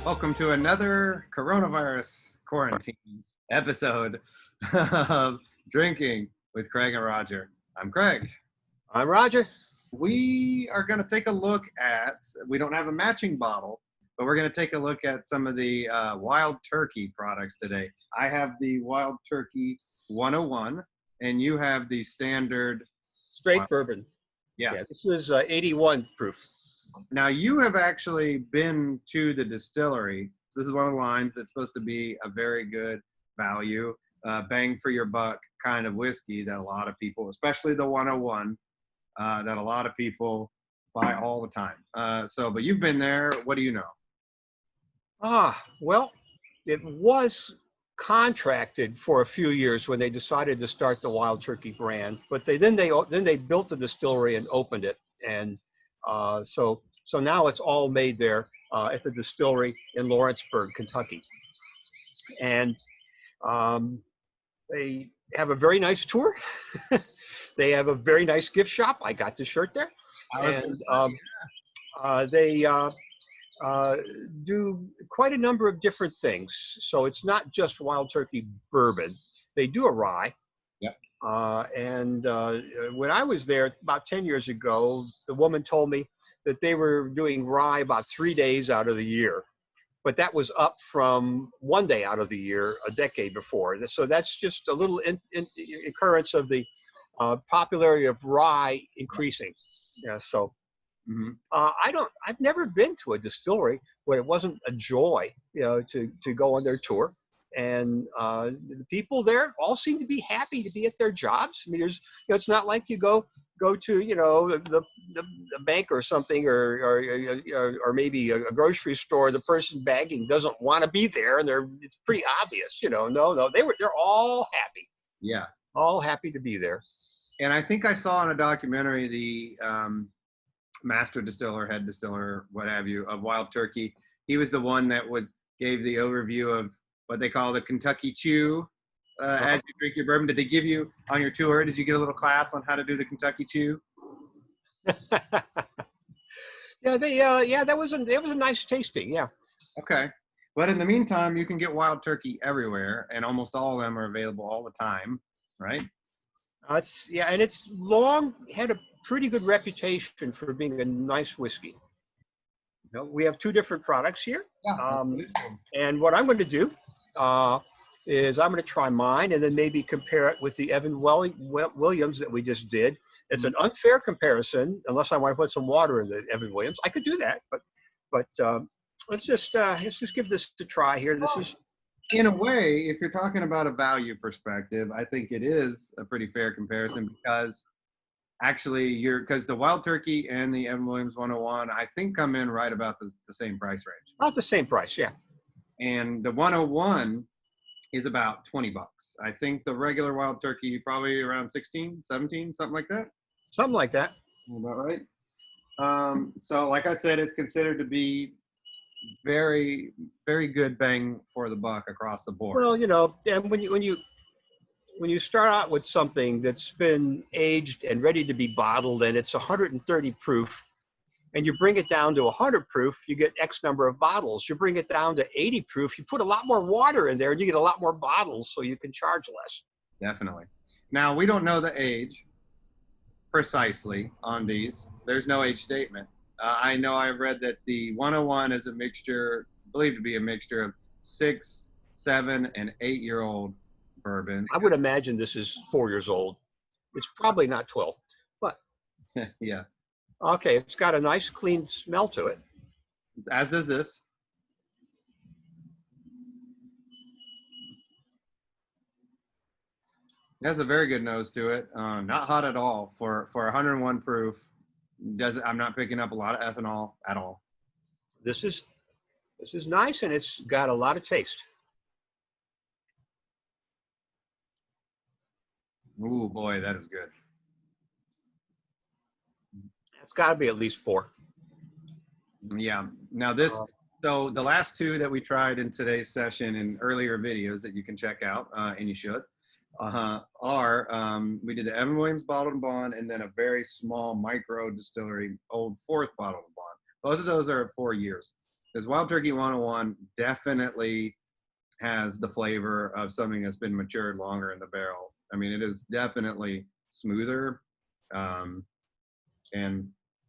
Welcome to another coronavirus quarantine episode of Drinking with Craig and Roger. I'm Craig. I'm Roger. We are going to take a look at, we don't have a matching bottle, but we're going to take a look at some of the Wild Turkey products today. I have the Wild Turkey 101, and you have the standard Straight bourbon. Yes. Yeah, this is 81 proof. Now, you have actually been to the distillery. So this is one of the lines that's supposed to be a very good value, bang for your buck kind of whiskey that a lot of people, especially the 101, that a lot of people buy all the time. But you've been there. What do you know? Well, it was contracted for a few years when they decided to start the Wild Turkey brand, but then they built the distillery and opened it, and so now it's all made there at the distillery in Lawrenceburg, Kentucky, and they have a very nice tour. They have a very nice gift shop. I got the shirt there, and they do quite a number of different things. So it's not just Wild Turkey bourbon. They do a rye. Yep. When I was there about 10 years ago, the woman told me that they were doing rye about 3 days out of the year. But that was up from 1 day out of the year a decade before. So that's just a little occurrence of the popularity of rye increasing. Yeah. So Mm-hmm. I've never been to a distillery where it wasn't a joy, to go on their tour. And the people there all seem to be happy to be at their jobs. I mean, it's not like you go to, the bank or something, or maybe a grocery store. The person bagging doesn't want to be there, and it's pretty obvious, No, they're all happy. Yeah. All happy to be there. And I think I saw in a documentary the master distiller, head distiller, what have you, of Wild Turkey. He was the one that gave the overview of what they call the Kentucky Chew as you drink your bourbon. Did they give you on your tour? Did you get a little class on how to do the Kentucky Chew? Yeah, that was a nice tasting. Yeah. Okay. But in the meantime, you can get Wild Turkey everywhere, and almost all of them are available all the time, right? And it's long had a pretty good reputation for being a nice whiskey. We have two different products here. Yeah. And what I'm going to do is I'm going to try mine and then maybe compare it with the Evan Williams that we just did. It's an unfair comparison unless I want to put some water in the Evan Williams. I could do that, but let's just give this a try here. This is, in a way, if you're talking about a value perspective, I think it is a pretty fair comparison because actually because the Wild Turkey and the Evan Williams 101, I think, come in right about the same price range. About the same price, yeah. And the 101 is about $20. I think the regular Wild Turkey probably around 16, 17, something like that. Something like that. About right. So like I said, it's considered to be very, very good bang for the buck across the board. Well, and when you start out with something that's been aged and ready to be bottled and it's 130 proof, and you bring it down to 100 proof, you get X number of bottles. You bring it down to 80 proof, you put a lot more water in there and you get a lot more bottles, so you can charge less. Definitely. Now, we don't know the age precisely on these. There's no age statement. I know I've read that the 101 is believed to be a mixture of 6, 7, and 8-year-old bourbon. I would imagine this is 4 years old. It's probably not 12, but yeah. Okay, it's got a nice clean smell to it. As does this. It has a very good nose to it. Not hot at all for 101 proof. I'm not picking up a lot of ethanol at all. This is nice, and it's got a lot of taste. Ooh, boy, that is good. It's got to be at least 4. Yeah. Now so the last two that we tried in today's session and earlier videos that you can check out, and you should, we did the Evan Williams bottled and bond, and then a very small micro distillery, old 4th bottled and bond. Both of those are 4 years. Because Wild Turkey 101 definitely has the flavor of something that's been matured longer in the barrel. I mean, it is definitely smoother and a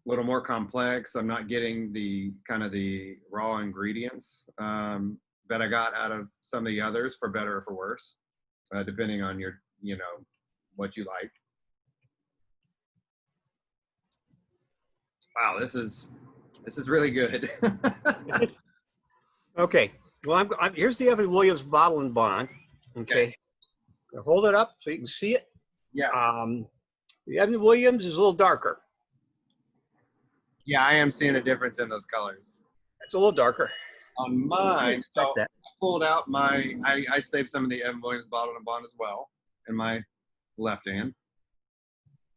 little more complex. I'm not getting the kind of the raw ingredients that I got out of some of the others, for better or for worse, depending on your, what you like. Wow, this is really good. Okay. Well, here's the Evan Williams bottle and bond. Okay. Hold it up so you can see it. Yeah. The Evan Williams is a little darker. Yeah, I am seeing a difference in those colors. It's a little darker. On mine, so that. I pulled out I saved some of the Evan Williams bottle and bond as well in my left hand.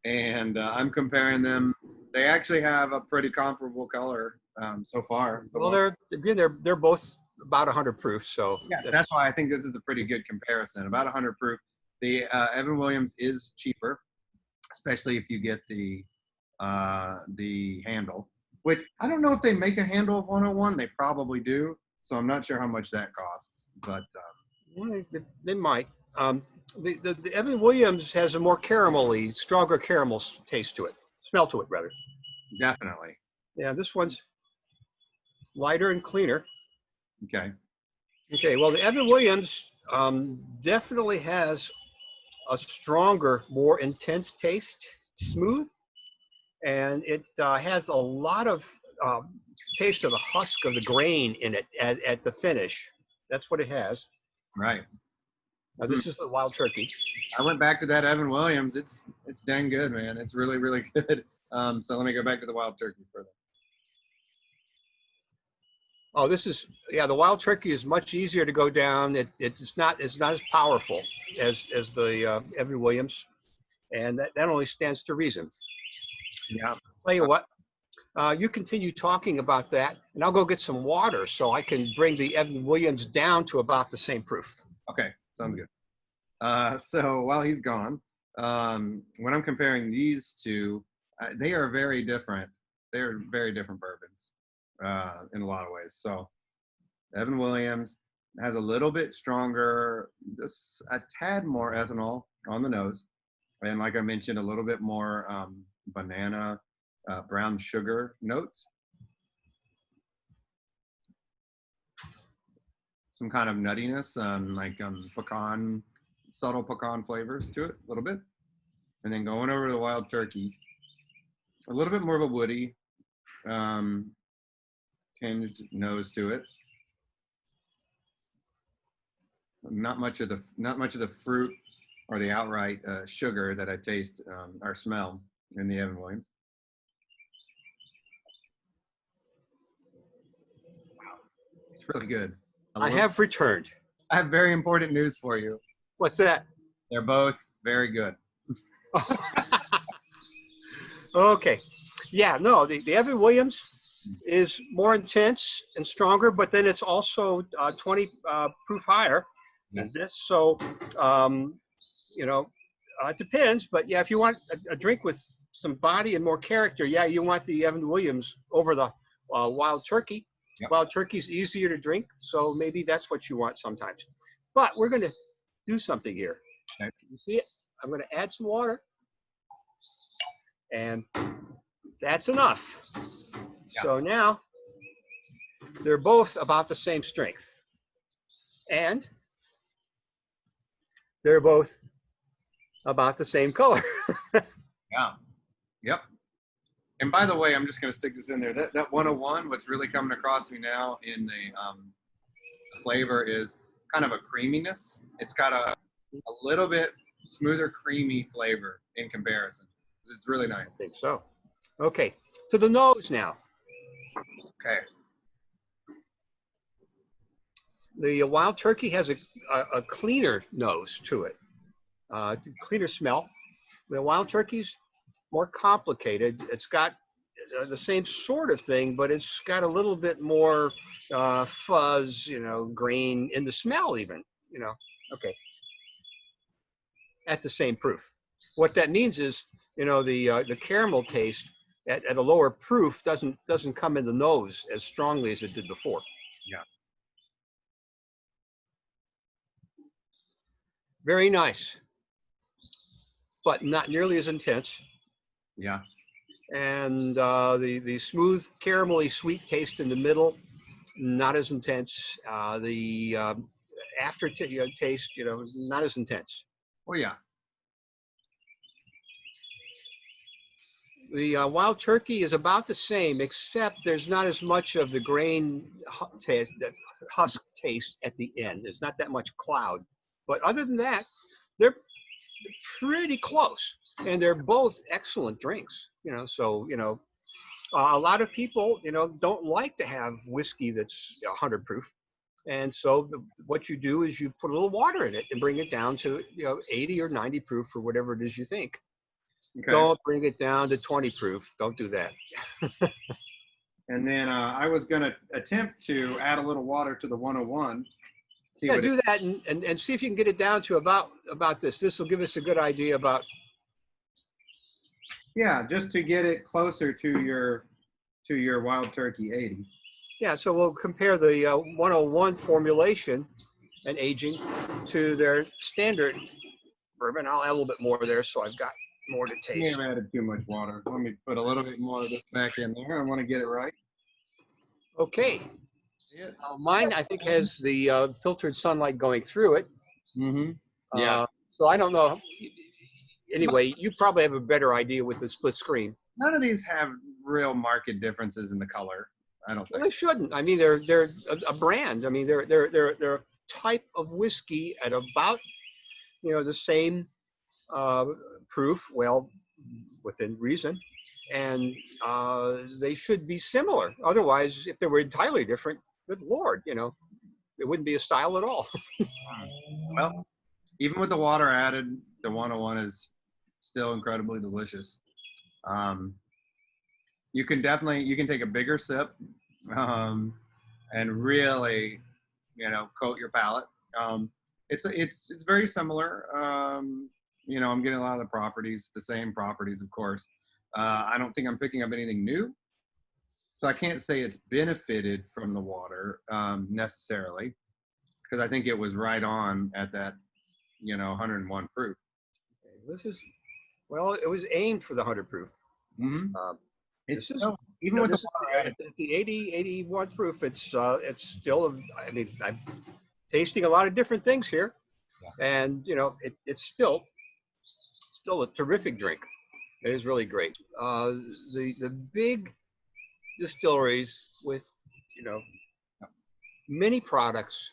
And I'm comparing them. They actually have a pretty comparable color so far. Well, they're both about 100 proof. So yes, that's why I think this is a pretty good comparison. About 100 proof. The Evan Williams is cheaper, especially if you get the handle, which I don't know if they make a handle of 101. They probably do. So I'm not sure how much that costs, but they might. The Evan Williams has a more caramelly, stronger caramel taste to it, smell to it rather. Definitely. Yeah, this one's lighter and cleaner. Okay. Okay, well, the Evan Williams definitely has a stronger, more intense taste, smooth, and it has a lot of taste of the husk of the grain in it at the finish. That's what it has. Right. This is the Wild Turkey. I went back to that Evan Williams. It's dang good, man. It's really, really good. So let me go back to the Wild Turkey further. Oh, the Wild Turkey is much easier to go down. It's not as powerful as the Evan Williams, and that only stands to reason. Yeah. Tell you what, you continue talking about that, and I'll go get some water so I can bring the Evan Williams down to about the same proof. Okay, sounds good. So while he's gone, when I'm comparing these two, they are very different. They're very different bourbons in a lot of ways. So Evan Williams has a little bit stronger, just a tad more ethanol on the nose. And like I mentioned, a little bit more banana, brown sugar notes. Some kind of nuttiness, like pecan, subtle pecan flavors to it a little bit. And then going over to the Wild Turkey, a little bit more of a woody, tinged nose to it. Not much of the fruit or the outright sugar that I taste or smell in the Evan Williams. Wow, it's really good. I have returned. I have very important news for you. What's that? They're both very good. Okay. Yeah, no, the Evan Williams is more intense and stronger, but then it's also 20 proof higher. Yes. So, it depends. But yeah, if you want a drink with some body and more character, yeah, you want the Evan Williams over the Wild Turkey. Yep. Wild Turkey's easier to drink, so maybe that's what you want sometimes. But we're going to do something here. Okay. You see it? I'm going to add some water. And that's enough. Yeah. So now they're both about the same strength. And they're both about the same color. Yeah. Yep. And by the way, I'm just going to stick this in there. That 101, what's really coming across me now in the flavor is kind of a creaminess. It's got a little bit smoother, creamy flavor in comparison. It's really nice. I think so. Okay, to the nose now. Okay. The Wild Turkey has a cleaner nose to it, cleaner smell. The Wild Turkey's more complicated. It's got the same sort of thing, but it's got a little bit more fuzz, grain in the smell even, Okay. At the same proof. What that means is, the caramel taste at a lower proof doesn't come in the nose as strongly as it did before. Yeah. Very nice, but not nearly as intense. Yeah. And the smooth caramelly sweet taste in the middle, not as intense. The after taste, not as intense. Oh yeah. The Wild Turkey is about the same, except there's not as much of the grain taste, that husk taste at the end. There's not that much cloud. But other than that, they're pretty close, and they're both excellent drinks. A lot of people, don't like to have whiskey that's 100 proof. And so what you do is you put a little water in it and bring it down to 80 or 90 proof or whatever it is you think. Okay. Don't bring it down to 20 proof. Don't do that. And then I was going to attempt to add a little water to the 101. Do that and see if you can get it down to about this. This will give us a good idea about. Yeah, just to get it closer to your Wild Turkey 80. Yeah, so we'll compare the 101 formulation and aging to their standard bourbon. I'll add a little bit more there, so I've got more to taste. You added too much water. Let me put a little bit more of this back in there. I want to get it right. Okay. Mine, I think, has the filtered sunlight going through it. Mm-hmm. Yeah. So I don't know. Anyway, you probably have a better idea with the split screen. None of these have real market differences in the color. I don't think. Well, they shouldn't. I mean, they're a brand. I mean, they're a type of whiskey at about the same proof, well, within reason, and they should be similar. Otherwise, if they were entirely different, good Lord, it wouldn't be a style at all. Well, even with the water added, the 101 is still incredibly delicious. You can take a bigger sip and really, coat your palate. It's very similar. I'm getting a lot of the same properties, of course. I don't think I'm picking up anything new. So I can't say it's benefited from the water necessarily, because I think it was right on at that, 101 proof. It was aimed for the 100 proof. Mm-hmm. It's even with the water at the 81 proof, it's still, I'm tasting a lot of different things here. Yeah. And, it's still a terrific drink. It is really great. The big distilleries with, many products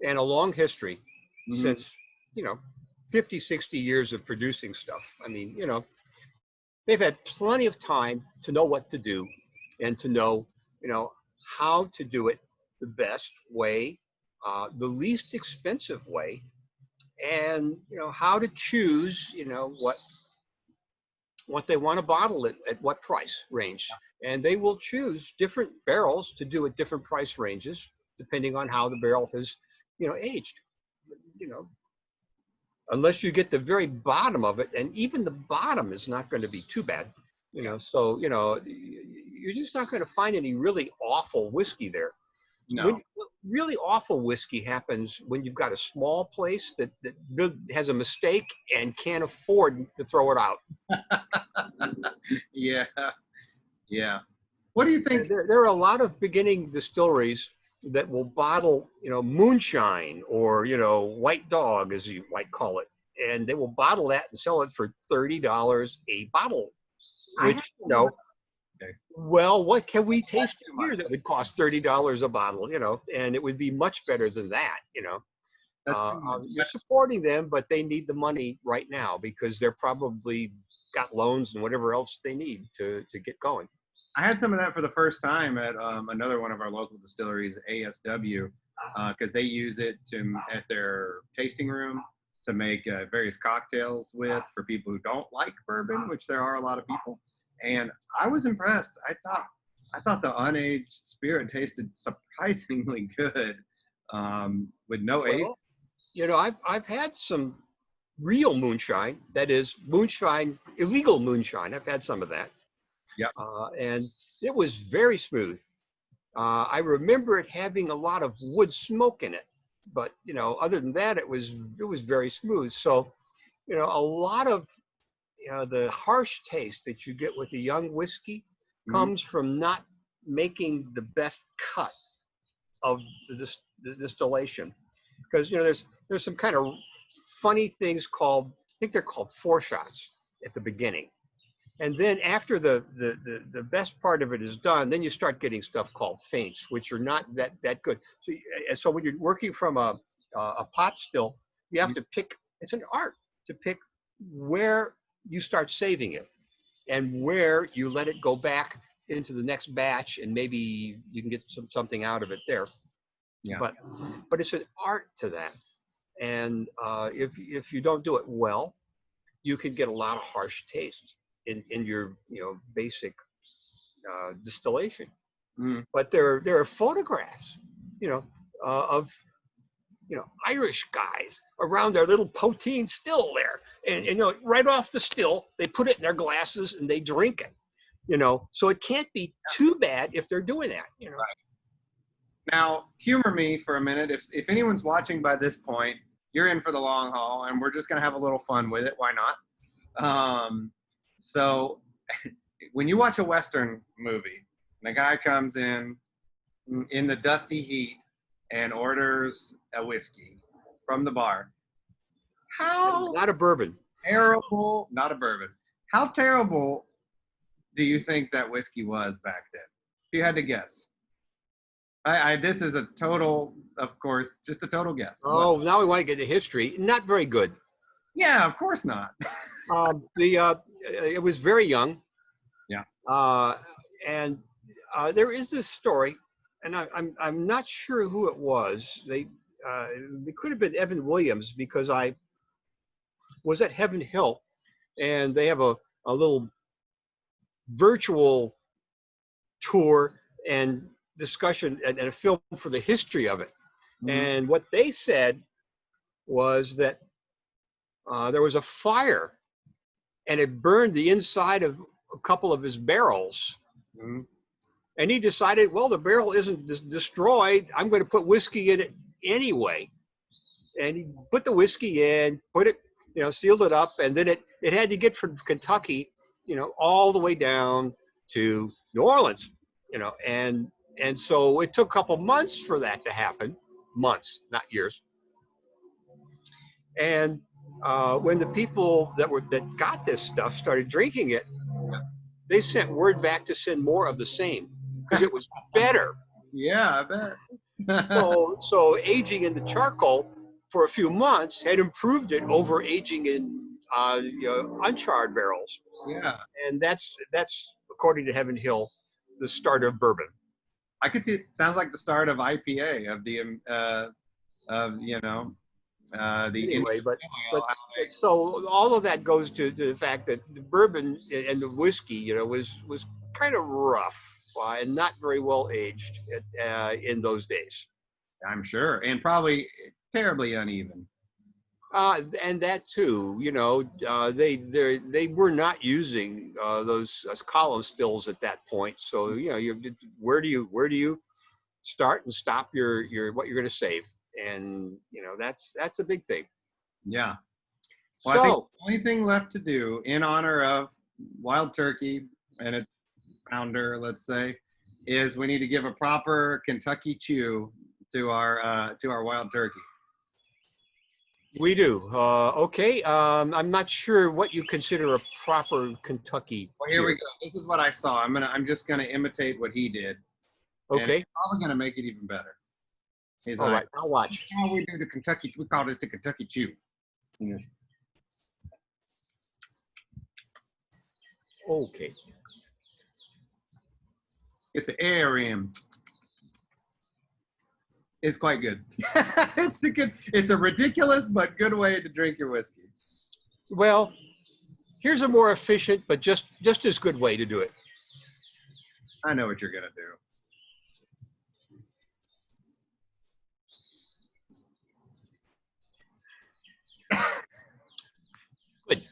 and a long history since, 50, 60 years of producing stuff. I mean, they've had plenty of time to know what to do and to know, how to do it the best way, the least expensive way, and, how to choose, what they want to bottle it at what price range. And they will choose different barrels to do at different price ranges, depending on how the barrel has, aged. Unless you get the very bottom of it, and even the bottom is not going to be too bad, so, you're just not going to find any really awful whiskey there. No. Really awful whiskey happens when you've got a small place that has a mistake and can't afford to throw it out. Yeah. What do you think? There are a lot of beginning distilleries that will bottle, moonshine or, white dog, as you might call it. And they will bottle that and sell it for $30 a bottle, which, well, what can we taste here that would cost $30 a bottle, and it would be much better than that, That's too much. You're supporting them, but they need the money right now because they're probably got loans and whatever else they need to get going. I had some of that for the first time at another one of our local distilleries, ASW, because they use it at their tasting room to make various cocktails with for people who don't like bourbon, which there are a lot of people. And I was impressed. I thought the unaged spirit tasted surprisingly good with no age. I've had some real moonshine, that is moonshine, illegal moonshine. I've had some of that. Yep. And it was very smooth. I remember it having a lot of wood smoke in it, but other than that, it was very smooth. So, a lot of the harsh taste that you get with a young whiskey Mhm. comes from not making the best cut of the distillation, because there's some kind of funny things called, I think they're called foreshots at the beginning, and then after the best part of it is done, then you start getting stuff called feints, which are not that good. So when you're working from a pot still, you have to pick. It's an art to pick where you start saving it and where you let it go back into the next batch, and maybe you can get something out of it there. Yeah. But it's an art to that, and if you don't do it well, you can get a lot of harsh taste in your basic distillation. Mm. But there are photographs, of Irish guys around their little poteen still there, and right off the still they put it in their glasses and they drink it. So it can't be too bad if they're doing that. Right. Now, humor me for a minute. If anyone's watching by this point, you're in for the long haul, and we're just gonna have a little fun with it. Why not? So, when you watch a Western movie, and a guy comes in the dusty heat and orders a whiskey from the bar, how Not a bourbon. terrible, not a bourbon, how terrible do you think that whiskey was back then? If you had to guess. This is a total, of course, just a total guess. What? Oh, now we want to get to history. Not very good. Yeah, of course not. It was very young. Yeah. And there is this story, and I'm not sure who it was. It could have been Evan Williams, because I was at Heaven Hill, and they have a little virtual tour and discussion and a film for the history of it. Mhm. And what they said was that there was a fire, and it burned the inside of a couple of his barrels. Mhm. And he decided, well, the barrel isn't destroyed. I'm going to put whiskey in it anyway. And he put the whiskey in, put it, sealed it up, and then it had to get from Kentucky, all the way down to New Orleans, and so it took a couple months for that to happen, months, not years. And when the people that got this stuff started drinking it, they sent word back to send more of the same, because it was better. Yeah, I bet. So aging in the charcoal for a few months had improved it over aging in uncharred barrels, Yeah, and that's according to Heaven Hill, the start of bourbon. I could see. Sounds like the start of IPA of the of the Indian Anyway, but ale. so all of that goes to the fact that the bourbon and the whiskey, was kind of rough and not very well aged in those days. I'm sure, and probably terribly uneven. And that too, they were not using those as column stills at that point. So where do you start and stop your what you're going to save, and that's a big thing. Yeah. Well, I think So the only thing left to do in honor of Wild Turkey and its founder, let's say, is we need to give a proper Kentucky chew to our Wild Turkey. we do. Okay. I'm not sure what you consider a proper Kentucky Well, here we chew. go. This is what I saw. I'm just gonna imitate what he did, and Okay. it's probably gonna make it even better. He's All like, right. I'll watch. how we do the Kentucky? We call this the Kentucky chew. Okay. It's the ARM. It's quite good. It's a ridiculous but good way to drink your whiskey. Well, here's a more efficient but just as good way to do it. I know what you're gonna do. Good.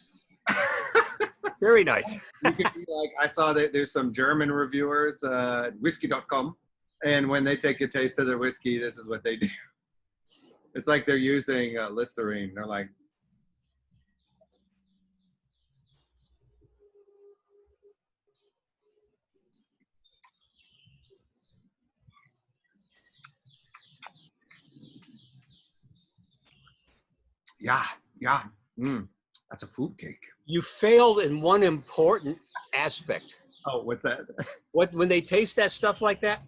Very nice. You could be like, I saw that there's some German reviewers, whiskey.com, and when they take a taste of their whiskey, this is what they do. It's like they're using Listerine. They're like, yeah, yeah, that's a fruit cake. You failed in one important aspect. Oh, what's that? When they taste that stuff like that,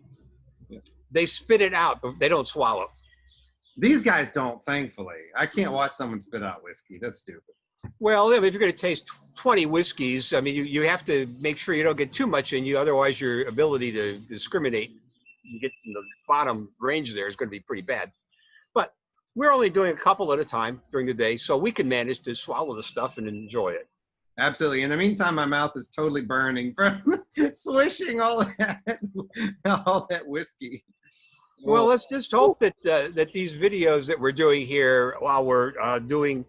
Yeah. they spit it out, but they don't swallow. These guys don't, thankfully. I can't watch someone spit out whiskey. That's stupid. Well, I mean, if you're going to taste 20 whiskeys, I mean, you have to make sure you don't get too much in you. Otherwise, your ability to discriminate, you get in the bottom range there is going to be pretty bad. But we're only doing a couple at a time during the day, so we can manage to swallow the stuff and enjoy it. Absolutely. In the meantime, my mouth is totally burning from swishing all that whiskey. Well, let's just hope that that these videos that we're doing here while we're doing,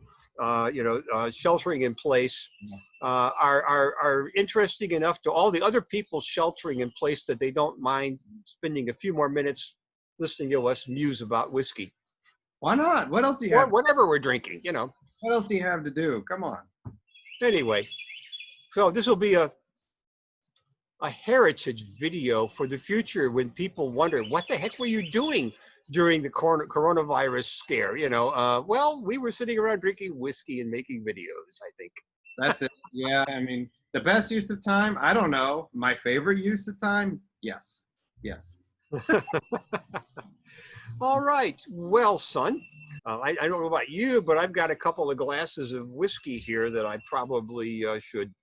sheltering in place, are interesting enough to all the other people sheltering in place that they don't mind spending a few more minutes listening to us muse about whiskey. Why not? What else do you have? Whatever we're drinking, you know. What else do you have to do? Come on. Anyway, so this will be a heritage video for the future when people wonder, what the heck were you doing during the coronavirus scare? You know, well, we were sitting around drinking whiskey and making videos, I think. That's it. Yeah, I mean, the best use of time, I don't know. My favorite use of time? Yes. Yes. All right. Well, son, I don't know about you, but I've got a couple of glasses of whiskey here that I probably should,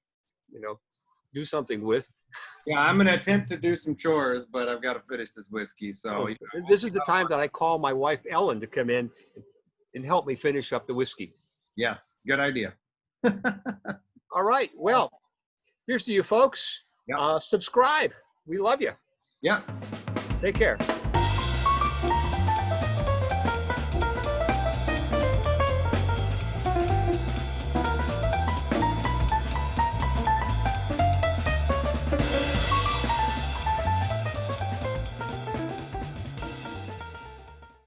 do something with. Yeah, I'm going to attempt to do some chores, but I've got to finish this whiskey. So this is the time that I call my wife, Ellen, to come in and help me finish up the whiskey. Yes. Good idea. All right. Well, here's to you folks. Yep. Subscribe. We love you. Yep. Take care.